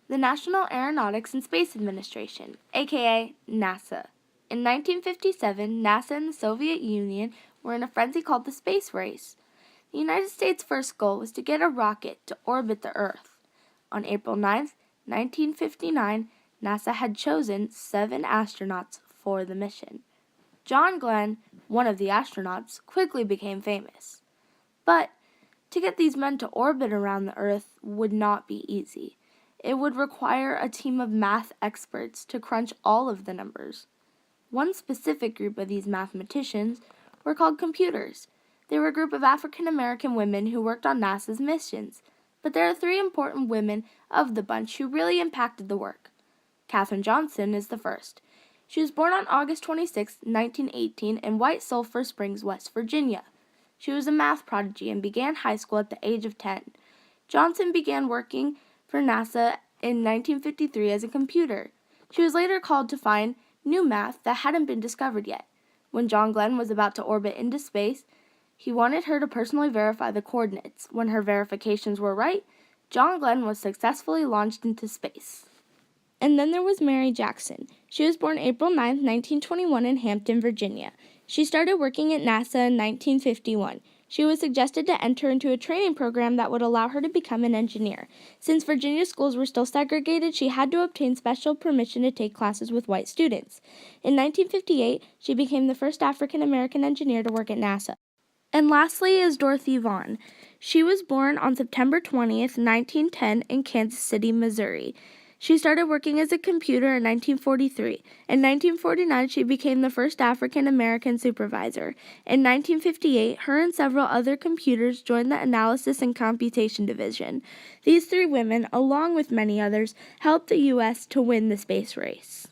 The National Aeronautics and Space Administration, aka NASA. In 1957, NASA and the Soviet Union were in a frenzy called the space race. The United States' first goal was to get a rocket to orbit the Earth. On April 9, 1959, NASA had chosen 7 astronauts for the mission. John Glenn, one of the astronauts, quickly became famous. But to get these men to orbit around the Earth would not be easy. It would require a team of math experts to crunch all of the numbers. One specific group of these mathematicians were called computers. They were a group of African American women who worked on NASA's missions. But there are 3 important women of the bunch who really impacted the work. Katherine Johnson is the first. She was born on August 26, 1918 in White Sulphur Springs, West Virginia. She was a math prodigy and began high school at the age of 10. Johnson began working for NASA in 1953 as a computer. She was later called to find new math that hadn't been discovered yet. When John Glenn was about to orbit into space, he wanted her to personally verify the coordinates. When her verifications were right, John Glenn was successfully launched into space. And then there was Mary Jackson. She was born April 9, 1921 in Hampton, Virginia. She started working at NASA in 1951. She was suggested to enter into a training program that would allow her to become an engineer. Since Virginia schools were still segregated, she had to obtain special permission to take classes with white students. In 1958, she became the first African American engineer to work at NASA. And lastly is Dorothy Vaughan. She was born on September 20th, 1910 in Kansas City, Missouri. She started working as a computer in 1943. In 1949, she became the first African American supervisor. In 1958, her and several other computers joined the Analysis and Computation Division. These 3 women, along with many others, helped the U.S. to win the space race.